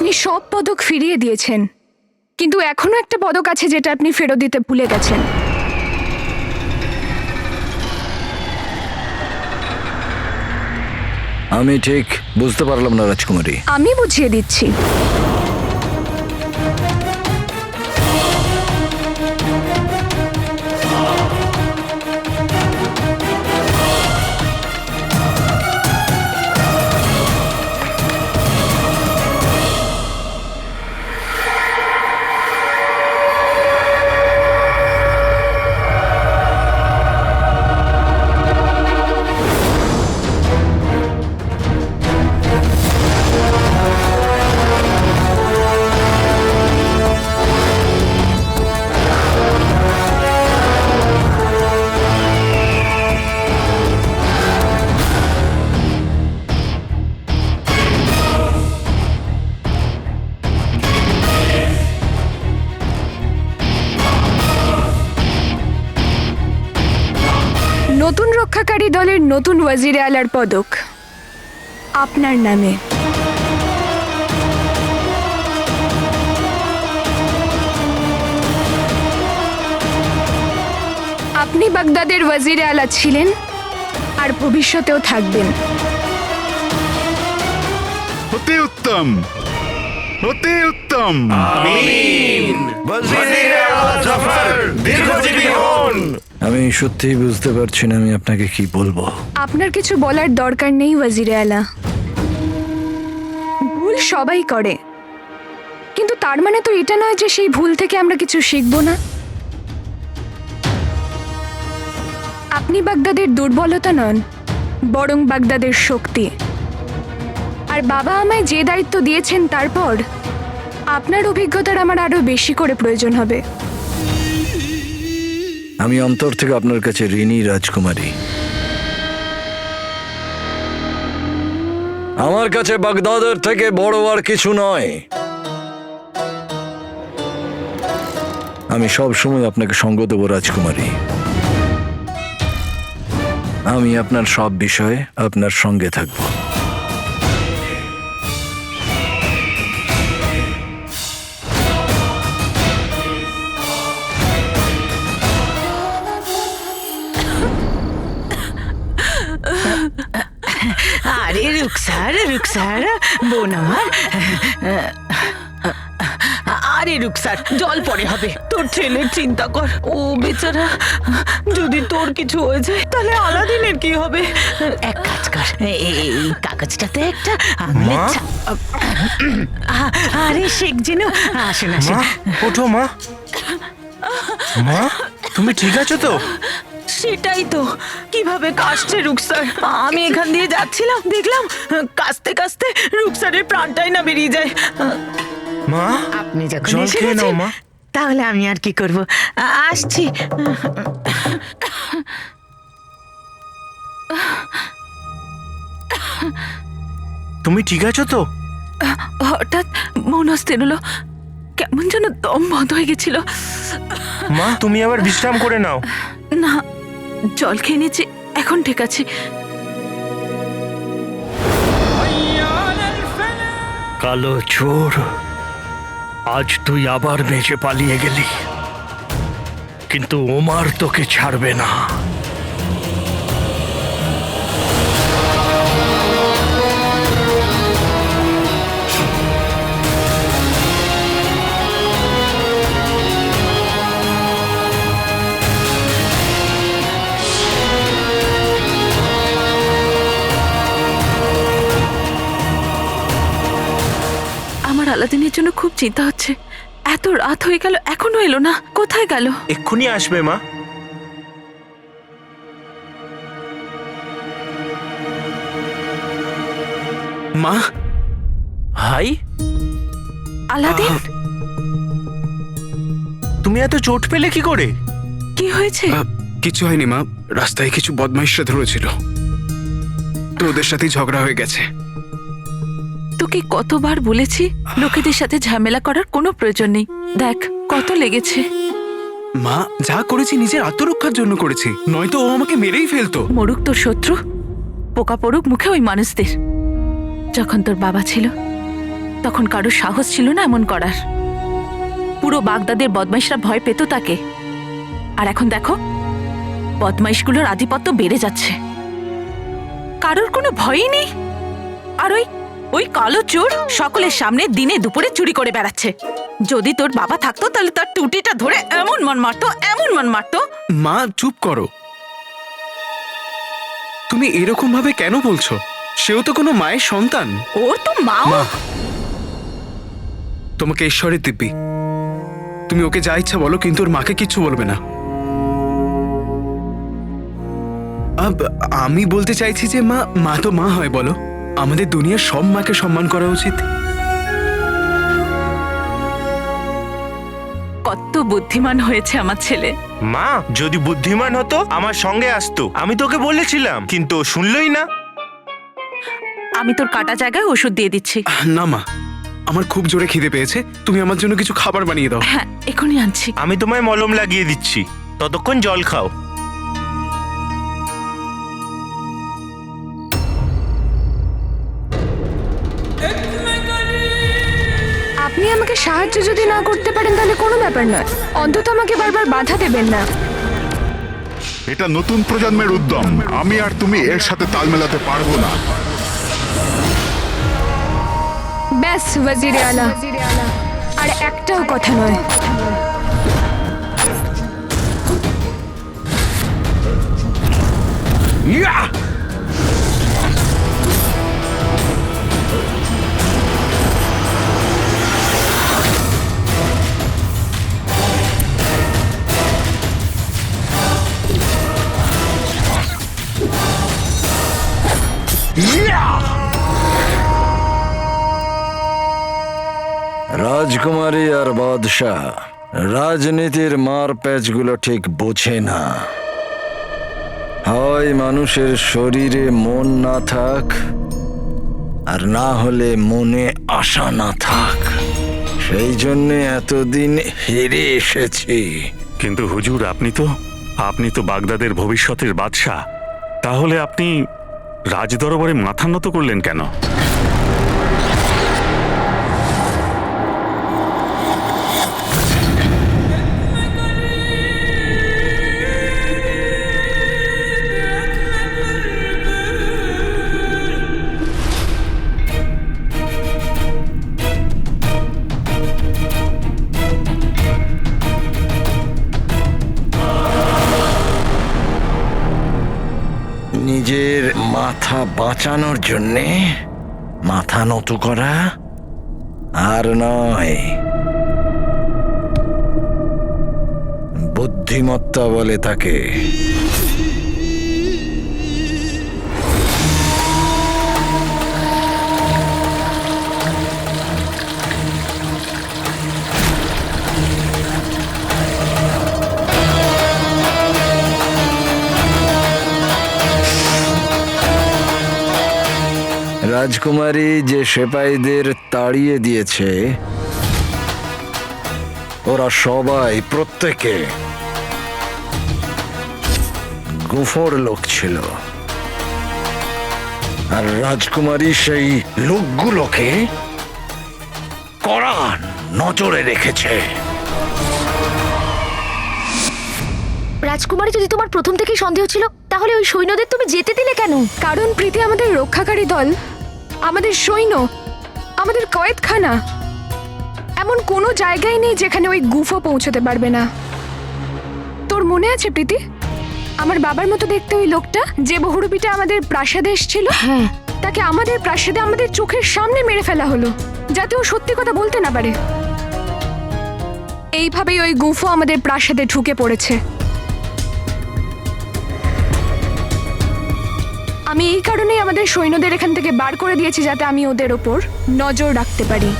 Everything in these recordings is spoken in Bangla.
আপনি সব পদক ফিরিয়ে দিয়েছেন, কিন্তু এখনো একটা পদক আছে যেটা আপনি ফেরত দিতে ভুলে গেছেন। আমি ঠিক বুঝতে পারলাম না রাজকুমারী। আমি বুঝিয়ে দিচ্ছি। নতুন রক্ষাকারী দলের নতুন ওয়াজিরে আলার পদক আপনার নামে। আপনি বাগদাদের ওয়াজিরে আলা ছিলেন আর ভবিষ্যতেও থাকবেন। অতি উত্তম, অতি উত্তম। আমি সত্যিই বুঝতে পারছি না আমি আপনাকে কি বলবো। আপনার কিছু বলার দরকার নেই ওয়াজিরে আলা। ভুল সবাই করে, কিন্তু তার মানে তো এটা নয় যে সেই ভুল থেকে আমরা কিছু শিখব না। আপনি বাগদাদের দুর্বলতা নন, বরং বাগদাদের শক্তি। আর বাবা আমায় যে দায়িত্ব দিয়েছেন তারপর আপনার অভিজ্ঞতার আমার আরো বেশি করে প্রয়োজন হবে। আমি অন্তর থেকে আপনার কাছে ঋণী রাজকুমারী। আমার কাছে বাগদাদের থেকে বড় আর কিছু নয়। আমি সব সময় আপনাকে সঙ্গ দেব রাজকুমারী। আমি আপনার সব বিষয়ে আপনার সঙ্গে থাকব। আরে রুকসার বোন আমার। আরে রুকসার, জল পরে হবে। তোর ছেলের চিন্তা কর, ও বেচারা। যদি তোর কিছু হয়ে যায় তাহলে আলাদিনের কি হবে? এক কাজ কর, এই কাগজটাতে একটা আঙুলের ছাপ। আরে শেখ জিনু, আসেন আসেন। ওঠো মা। মা, তুমি ঠিক আছো তো? সেটাই তো, কিভাবে কাশছে রুকসার। আমি এখান দিয়ে যাচ্ছিলাম, দেখলাম কাশতে কাশতে রুকসারের প্রাণটাই না বেরিয়ে যায়। মা, আপনি যখন জল এসে খেয়ে নাও গেছেন, মা। তাহলে আমি আর কি করব। আসছি। তুমি ঠিক আছো তো? হঠাৎ মন অস্থির হলো, কেমন যেন দম বন্ধ হয়ে গেছিল। মা, তুমি আবার বিশ্রাম করে নাও। না, জল খেয়ে নিয়েছি, এখন ঠিক আছে। কালো চোর, আজ তুই আবার বেঁচে পালিয়ে গেলি, কিন্তু ওমার তোকে ছাড়বে না। আমার আলাদিনের জন্য খুব চিন্তা হচ্ছে। এত রাত হয়ে গেল, এখনো এলো না, কোথায় গেল? এক্ষুনি আসবে মা। মা, ভাই, আলাদিন, তুমি এত চোট পেলে কি করে? কি হয়েছে? কিছু হয়নি মা। রাস্তায় কিছু বদমাইশরা ধরেছিল, তো ওদের সাথে ঝগড়া হয়ে গেছে। তোকে কতবার বলেছি লোকেদের সাথে ঝামেলা করার কোনো প্রয়োজন নেই। দেখ কত লেগেছে। মা, যা করেছি নিজের আত্মরক্ষার জন্য করেছি, নয়তো ও আমাকে মেরেই ফেলতো। মরুক তোর শত্রু, পোকা পড়ুক মুখে ওই মানুষদের। যখন তোর বাবা ছিল তখন কারোর সাহস ছিল না এমন করার। পুরো বাগদাদের বদমাইশরা ভয় পেত তাকে। আর এখন দেখো, বদমাইশগুলোর আধিপত্য বেড়ে যাচ্ছে, কারোর কোনো ভয়ই নেই। আর ওই কালো চোর সকলের সামনে দিনে দুপুরে চুরি করে বেড়াচ্ছে। যদি তোর বাবা থাকতো তাহলে তার টুটিটা ধরে এমন মন মারতো, এমন মন মারতো। মা চুপ করো। তুমি এরকম ভাবে কেন বলছো? সেও তো কোনো মায়ের সন্তান। ওর তো মা। মা, তোমাকে ঈশ্বরের দিব্যি, তুমি ওকে যা ইচ্ছা বলো, কিন্তু ওর মাকে কিচ্ছু বলবে না। আমি বলতে চাইছি যে মা তো মা হয়, বলো। আমাদের দুনিয়ার সব মাকে সম্মান করা উচিত। কত বুদ্ধিমান হয়েছে আমার ছেলে। মা, যদি বুদ্ধিমান হতো আমার সঙ্গে আসতো, আমি তোকে বলেছিলাম, কিন্তু ও শুনলই না। আমি তোর কাটা জায়গায় ওষুধ দিয়ে দিচ্ছি। না মা, আমার খুব জোরে খিদে পেয়েছে, তুমি আমার জন্য কিছু খাবার বানিয়ে দাও। হ্যাঁ, এখনই আনছি। আমি তোমায় মলম লাগিয়ে দিচ্ছি, ততক্ষণ জল খাও। আপনি আমাকে সাহায্য যদি না করতে পারেন তাহলে কোনো ব্যাপার নয়, অন্তত আমাকে বারবার বাধা দেবেন না। এটা নতুন প্রজন্মের উদ্যম, আমি আর তুমি এর সাথে তাল মেলাতে পারবো না। ব্যাস ওয়াজিরে আলা, আর একটাও কথা নয়। রাজকুমারী আর বাদশাহ রাজনীতির মার প্যাচগুলো ঠিক বোঝে না। হয় মানুষের শরীরে মন না থাক, আর না হলে মনে আশা না থাক। সেই জন্যে এতদিন হেরে এসেছি। কিন্তু হুজুর, আপনি তো বাগদাদের ভবিষ্যতের বাদশাহ। তাহলে আপনি রাজদরবারে মাথা নত করলেন কেন? নিজের মাথা বাঁচানোর জন্যে মাথা নত করা আর নয়, বুদ্ধিমত্তা বলে তাকে। রাজকুমারী যে সেপাইদের তাড়িয়ে দিয়েছে, ওরা সবাই প্রত্যেকে গুফোর লোক ছিল। আর রাজকুমারী সেই লোকগুলোকে কড়া নজরে রেখেছে। রাজকুমারী, যদি তোমার প্রথম থেকেই সন্দেহ ছিল তাহলে ওই সৈন্যদের তুমি যেতে দিলে কেন? কারণ প্রীতি আমাদের রক্ষাকারী দল, আমাদের সৈন্য, আমাদের কয়েদখানা, এমন কোনো জায়গায় নেই যেখানে ওই গুফো পৌঁছতে পারবে না। তোর মনে আছে প্রীতি, আমার বাবার মতো দেখতে ওই লোকটা যে বহুরূপীটা আমাদের প্রাসাদে এসেছিল? হ্যাঁ। তাকে আমাদের প্রাসাদে আমাদের চোখের সামনে মেরে ফেলা হলো, যাতে ও সত্যি কথা বলতে না পারে। এইভাবেই ওই গুফো আমাদের প্রাসাদে ঢুকে পড়েছে। আমি এই কারণেই আমাদের সৈন্যদের এখান থেকে বার করে দিয়েছি, যাতে আমি ওদের ওপর নজর রাখতে পারি।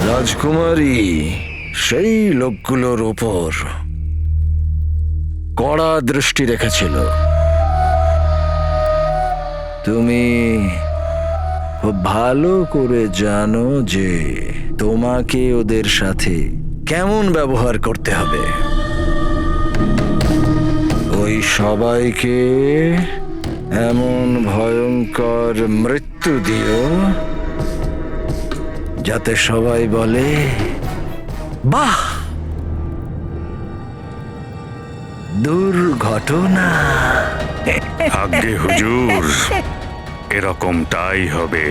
রাজকুমারী সেই লোকগুলোর উপর কড়া দৃষ্টি রেখেছিল। তুমি খুব ভালো করে জানো যে তোমাকে ওদের সাথে কেমন ব্যবহার করতে হবে। ওই সবাইকে এমন ভয়ঙ্কর মৃত্যু দিও যাতে সবাই বলে, বাহ, দুর্ঘটনা। আজ্ঞে হুজুর, এরকমটাই হবে।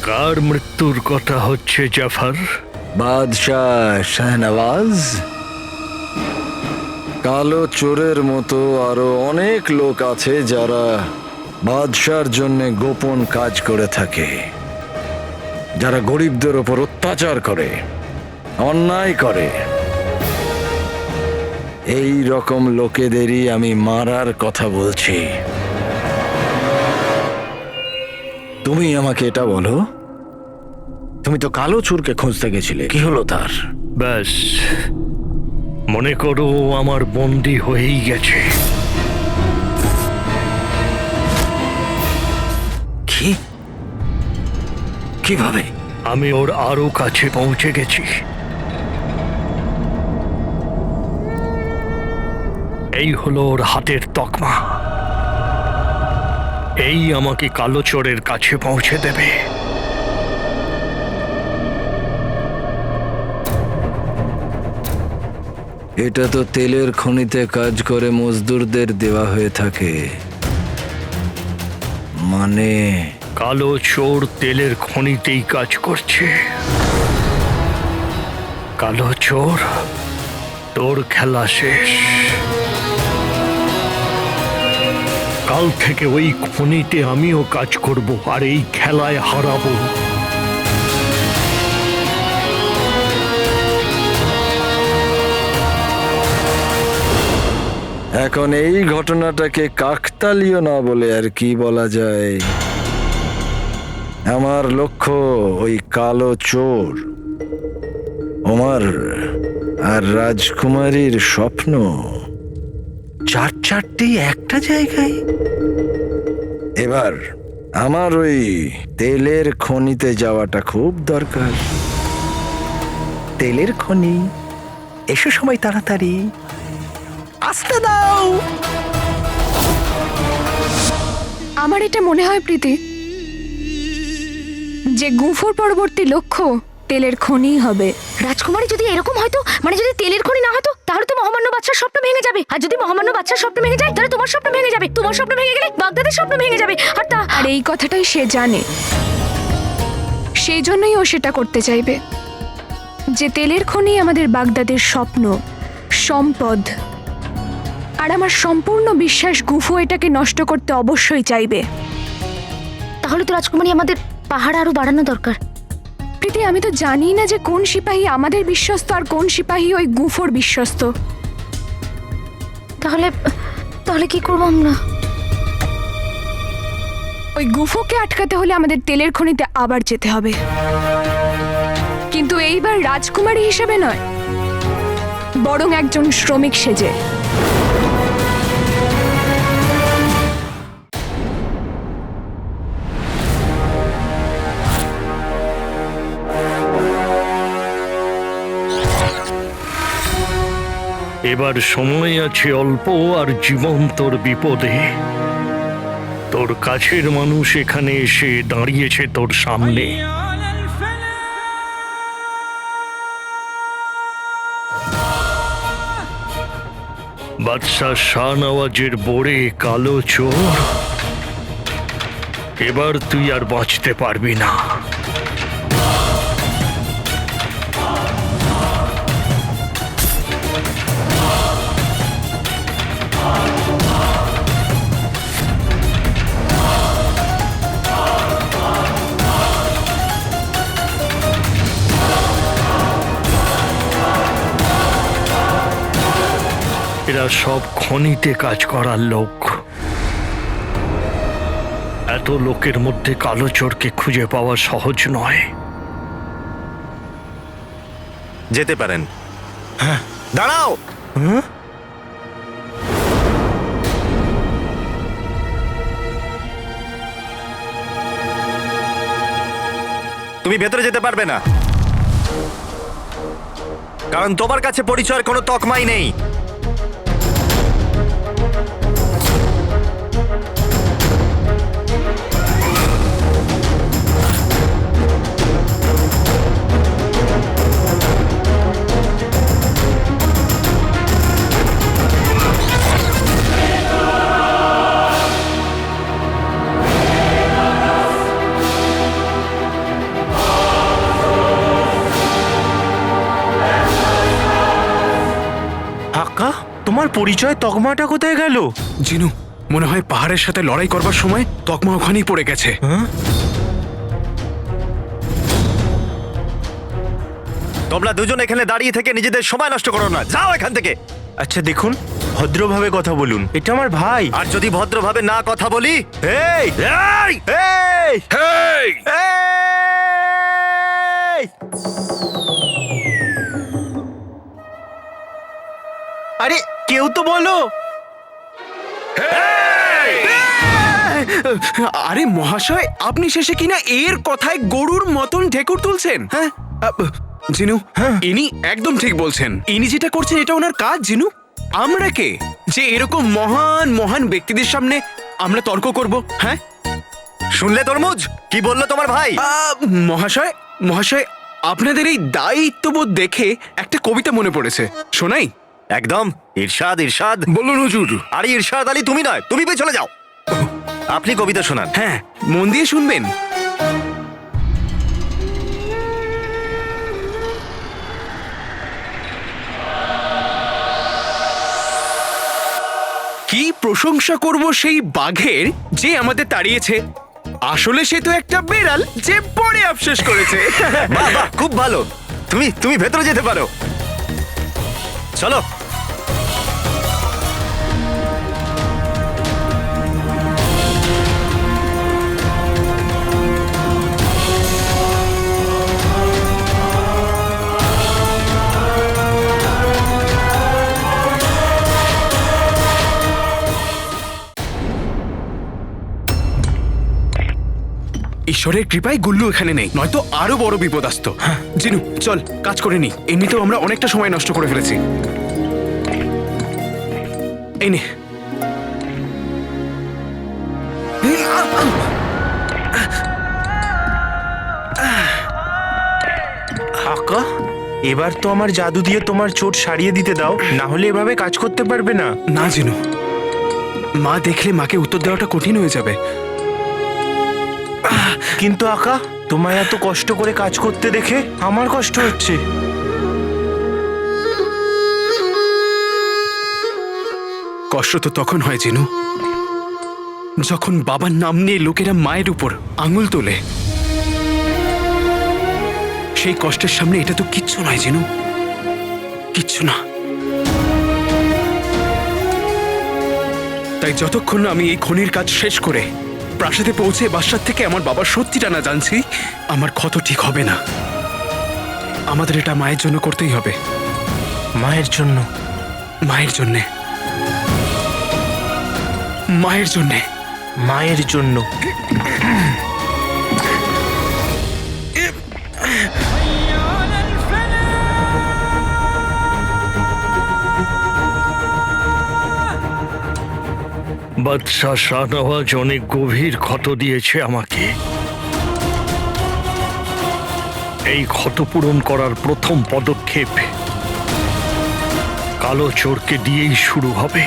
কার মৃত্যুর কথা হচ্ছে জাফর? বাদশাহ শাহনওয়াজ, কালো চোরের মতো আরো অনেক লোক আছে যারা বাদশার জন্য গোপন কাজ করে থাকে, যারা গরিবদের ওপর অত্যাচার করে, অন্যায় করে। এই রকম লোকেদেরই আমি মারার কথা বলছি। তুমি আমাকে এটা বলো, তুমি তো কালো চোরকে খুঁজতে গেছিলে, কি হলো তার? ব্যাস, মনে করো আমার বন্দি হয়েই গেছে। কি? কিভাবে? আমি ওর আরো কাছে পৌঁছে গেছি। এই হলো ওর হাতের তকমা। এই আমাকে কালো চোরের কাছে পৌঁছে দেবে। এটা তো তেলের খনিতে কাজ করে মজদুরদের দেওয়া হয়ে থাকে। মানে কালো চোর তেলের খনিতেই কাজ করছে। কালো চোর, তোর খেলা শেষ। কাল থেকে ওই খনিতে আমিও কাজ করব আর এই খেলায় হারাবো। এখন এই ঘটনাটাকে কাকতালীয় না বলে আর কি বলা যায়? আমার লক্ষ্য ওই কালো চোর, ওমর আর রাজকুমারীর স্বপ্ন চারটি একটা জায়গায়। এবার আমার ওই তেলের খনিতে যাওয়াটা খুব দরকার। তেলের খনি, এসো সময় তাড়াতাড়ি, আসতে দাও। আমার এটা মনে হয় প্রীতি, যে গুফোর পরবর্তী লক্ষ্য তেলের খনি হবে। রাজকুমারী যদি এরকম হয়তো, মানে যদি তেলের খনি না হতো, তাহলে তো মহামান্য বাদশার স্বপ্ন ভেঙে যাবে। আর যদি মহামান্য বাদশার স্বপ্ন ভেঙে যায়, তাহলে তোমার স্বপ্ন ভেঙে যাবে। তোমার স্বপ্ন ভেঙে গেলে বাগদাদের স্বপ্ন ভেঙে যাবে। আর এই কথাটাই সে জানে, সেই জন্যই ও সেটা করতে চাইবে। যে তেলের খনি আমাদের বাগদাদের স্বপ্ন, সম্পদ। আর আমার সম্পূর্ণ বিশ্বাস গুফো এটাকে নষ্ট করতে অবশ্যই চাইবে। তাহলে তো রাজকুমারী আমাদের পাহাড় আরো বাড়ানো দরকার। প্রীতি, আমি তো জানি না যে কোন সিপাহী আমাদের বিশ্বস্ত আর কোন সিপাহী ওই গুফোর বিশ্বস্ত। তাহলে কি করবো আমরা? ওই গুফোকে আটকাতে হলে আমাদের তেলের খনিতে আবার যেতে হবে, কিন্তু এইবার রাজকুমারী হিসেবে নয়, বরং একজন শ্রমিক সেজে। এবার সময় আছে অল্প, আর জীবন তোর বিপদে। তোর কাছের মানুষ এখানে এসে দাঁড়িয়েছে তোর সামনে। বাদশাহ শাহনওয়াজের বোরে কালো চোর, এবার তুই আর বাঁচতে পারবি না। এরা সব খনিতে কাজ করার লোক। এত লোকের মধ্যে কালো চোরকে খুঁজে পাওয়া সহজ নয়। যেতে পারেন। হ্যাঁ, দাঁড়াও। তুমি ভেতরে যেতে পারবে না, কারণ তোমার কাছে পরিচয়ের কোনো তকমাই নেই। আক্কা, তোমার পরিচয় তকমাটা কোথায় গেল? জিনু, মনে হয় পাহাড়ের সাথে লড়াই করবার সময় তকমা ওখানেই পড়ে গেছে। তোমরা দুজন এখানে দাঁড়িয়ে থেকে নিজেদের সময় নষ্ট করো না, যাও এখান থেকে। আচ্ছা দেখুন, ভদ্রভাবে কথা বলুন, এটা আমার ভাই। আর যদি ভদ্রভাবে না কথা বলি, এই এই এই এই এই! আরে কেউ তো বলো। আরে মহাশয়, আপনি শেষে কিনা এর কথায় গরুর মতন ঢেকুর তুলছেন? হ্যাঁ জিনু, ইনি একদম ঠিক বলছেন। ইনি যেটা করছেন এটা ওনার কাজ। জিনু, আমরা কে যে এরকম মহান মহান ব্যক্তিদের সামনে আমরা তর্ক করব? হ্যাঁ, শুনলে তরমুজ কি বললো তোমার ভাই? মহাশয় মহাশয়, আপনাদের এই দায়িত্ববোধ দেখে একটা কবিতা মনে পড়েছে, শোনাই? একদম, ইরশাদ ইরশাদ। বলুন হুজুর। আরে ইরশাদ আলী তুমি নয়, তুমি চলে যাও। আপনি কবিতা শোনান। হ্যাঁ, মন দিয়ে শুনবেন। কি প্রশংসা করব সেই বাঘের যে আমাদের তাড়িয়েছে, আসলে সে তো একটা বেড়াল যে পরে আফসোস করেছে। বাহ বাহ, খুব ভালো। তুমি ভেতরে যেতে পারো, চলো। ঈশ্বরের কৃপায় গুল্লু এখানে নেই, নয়তো আরো বড় বিপদ আসতো। জিনু চল কাজ করে নি, এমনিতেও আমরা অনেকটা সময় নষ্ট করে ফেলেছি। এই নে। আক্কা, এবার তো আমার জাদু দিয়ে তোমার চোট সারিয়ে দিতে দাও, না হলে এভাবে কাজ করতে পারবে না। না জিনু, মা দেখলে মাকে উত্তর দেওয়াটা কঠিন হয়ে যাবে। কিন্তু আকা, তোমায় এত কষ্ট করে কাজ করতে দেখে আমার কষ্ট হচ্ছে। কষ্ট তো তখন হয় জিনু, যখন বাবার নাম নিয়ে লোকেরা মায়ের উপর আঙুল তোলে। সেই কষ্টের সামনে এটা তো কিচ্ছু নয় জিনু, কিচ্ছু না। তাই যতক্ষণ না আমি এই খনির কাজ শেষ করে প্রাসাদে পৌঁছে বাসার থেকে আমার বাবার সত্যিটা না জানছি, আমার ক্ষত ঠিক হবে না। আমাদের এটা মায়ের জন্য করতেই হবে। মায়ের জন্য? মায়ের জন্যে, মায়ের জন্যে, মায়ের জন্য। বাদশাহ শাহনওয়াজ অনেক গভীর ক্ষত দিয়েছে আমাকে। এই ক্ষত পূরণ করার প্রথম পদক্ষেপ কালো চোরকে দিয়েই শুরু হবে।